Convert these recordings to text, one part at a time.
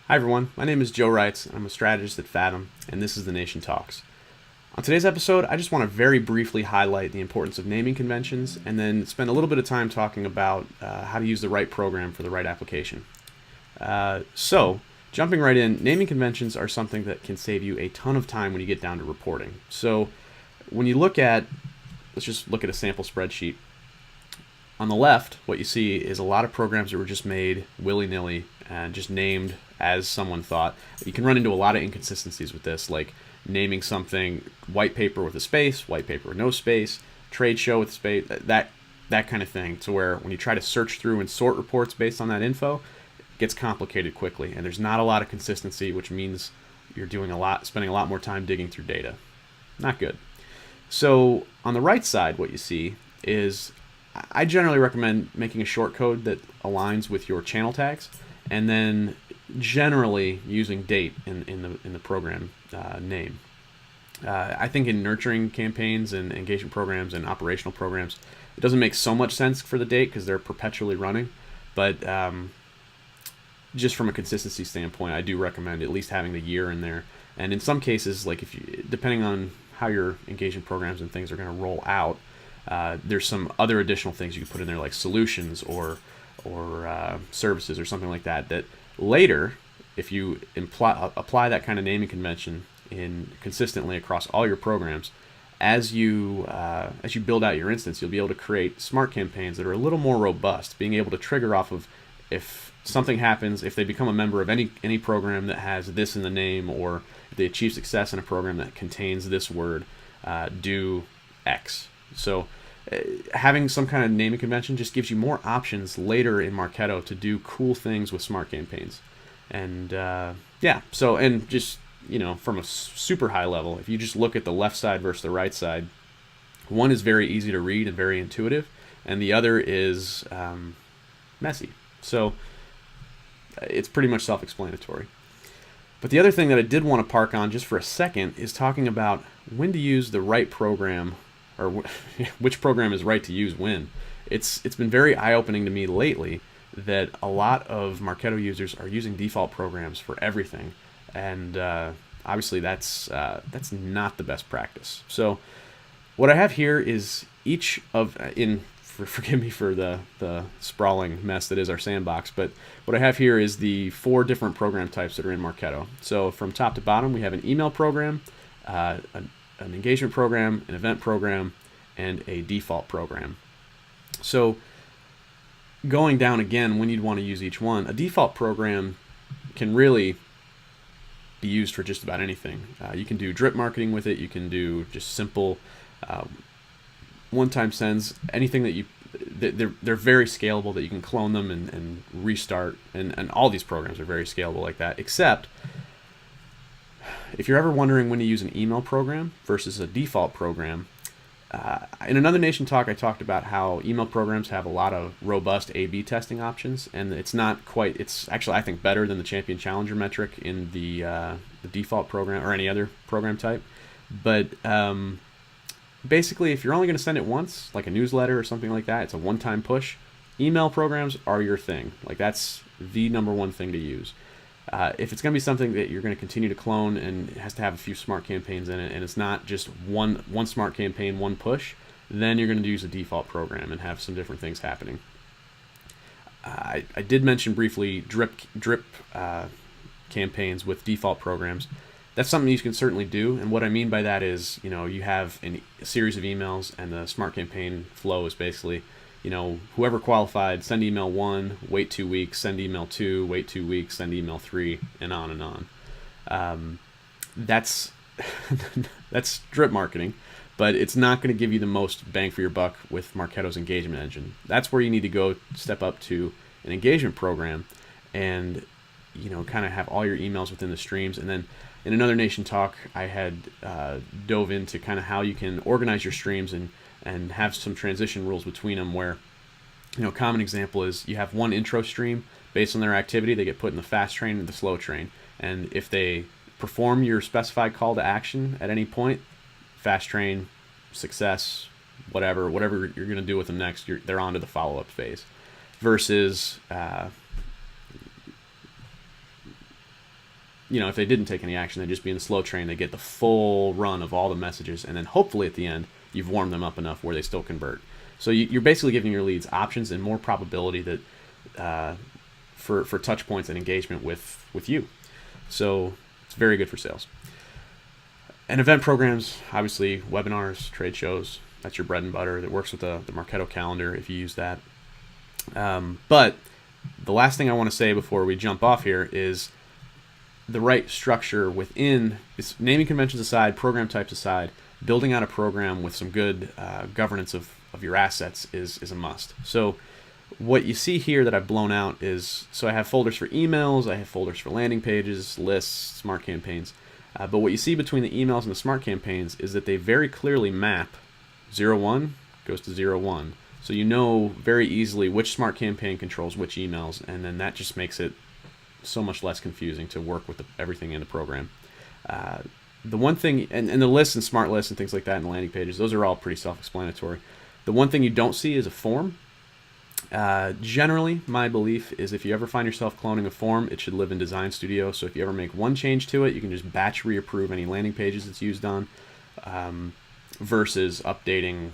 Hi everyone, my name is Joe Reitz, and I'm a strategist at Fathom, and this is The Nation Talks. On today's episode, I just want to very briefly highlight the importance of naming conventions and then spend a little bit of time talking about how to use the right program for the right application. Jumping right in, naming conventions are something that can save you a ton of time when you get down to reporting. So when you let's just look at a sample spreadsheet. On the left, what you see is a lot of programs that were just made willy-nilly and just named as someone thought. You can run into a lot of inconsistencies with this, like naming something white paper with a space, white paper with no space, trade show with a space, that kind of thing, to where when you try to search through and sort reports based on that info, it gets complicated quickly, and there's not a lot of consistency, which means you're spending a lot more time digging through data. Not good. So on the right side, what you see is I generally recommend making a short code that aligns with your channel tags, and then generally using date in the program name. I think in nurturing campaigns and engagement programs and operational programs, it doesn't make so much sense for the date because they're perpetually running. But just from a consistency standpoint, I do recommend at least having the year in there. And in some cases, like depending on how your engagement programs and things are going to roll out, there's some other additional things you can put in there, like solutions or services or something like that. That later, if you apply that kind of naming convention consistently across all your programs, as you build out your instance, you'll be able to create smart campaigns that are a little more robust, being able to trigger off of if something happens, if they become a member of any program that has this in the name, or if they achieve success in a program that contains this word, do X. So having some kind of naming convention just gives you more options later in Marketo to do cool things with smart campaigns. And and just, from a super high level, if you just look at the left side versus the right side, one is very easy to read and very intuitive, and the other is messy. So it's pretty much self-explanatory. But the other thing that I did want to park on just for a second is talking about when to use the right program, or which program is right to use when. It's been very eye-opening to me lately that a lot of Marketo users are using default programs for everything, and obviously that's not the best practice. So what I have here is forgive me for the sprawling mess that is our sandbox, but what I have here is the 4 different program types that are in Marketo. So from top to bottom, we have an email program, an engagement program, an event program, and a default program. So going down again, when you'd want to use each one, a default program can really be used for just about anything. You can do drip marketing with it. You can do just simple one-time sends, anything they're very scalable, that you can clone them and restart, and all these programs are very scalable like that, except if you're ever wondering when to use an email program versus a default program, in another Nation talk I talked about how email programs have a lot of robust A/B testing options, and it's actually, I think, better than the champion challenger metric in the default program or any other program type. But basically, if you're only going to send it once, like a newsletter or something like that, it's a one-time push, email programs are your thing. Like, that's the number one thing to use. If it's going to be something that you're going to continue to clone and it has to have a few smart campaigns in it, and it's not just one smart campaign, one push, then you're going to use a default program and have some different things happening. I did mention briefly drip campaigns with default programs. That's something you can certainly do, and what I mean by that is, you have a series of emails, and the smart campaign flow is basically, whoever qualified, send email 1, wait 2 weeks, send email 2, wait 2 weeks, send email 3, and on and on. That's that's drip marketing, but it's not going to give you the most bang for your buck with Marketo's engagement engine. That's where you need to go step up to an engagement program and, kind of have all your emails within the streams. And then in another Nation talk, I had dove into kind of how you can organize your streams and have some transition rules between them, where, a common example is you have one intro stream based on their activity. They get put in the fast train and the slow train. And if they perform your specified call to action at any point, fast train, success, whatever you're going to do with them next, they're on to the follow-up phase. Versus if they didn't take any action, they'd just be in the slow train. They get the full run of all the messages, and then hopefully at the end, you've warmed them up enough where they still convert. So you're basically giving your leads options and more probability that for touch points and engagement with you. So it's very good for sales. And event programs, obviously webinars, trade shows, that's your bread and butter. That works with the Marketo calendar if you use that. But the last thing I want to say before we jump off here is the right structure within, naming conventions aside, program types aside, building out a program with some good governance of your assets is a must. So what you see here that I've blown out is, so I have folders for emails, I have folders for landing pages, lists, smart campaigns. But what you see between the emails and the smart campaigns is that they very clearly map 01 goes to 01. So you know very easily which smart campaign controls which emails, and then that just makes it so much less confusing to work with everything in the program. The one thing, and the lists and smart lists and things like that and landing pages, those are all pretty self-explanatory. The one thing you don't see is a form. Generally, my belief is if you ever find yourself cloning a form, it should live in Design Studio. So if you ever make one change to it, you can just batch reapprove any landing pages it's used on, versus updating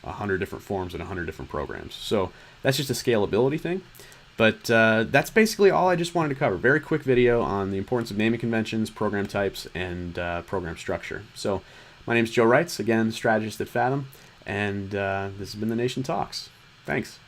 100 different forms in 100 different programs. So that's just a scalability thing. But that's basically all I just wanted to cover. Very quick video on the importance of naming conventions, program types, and program structure. So my name is Joe Reitz, again, strategist at Fathom, and this has been The Nation Talks. Thanks.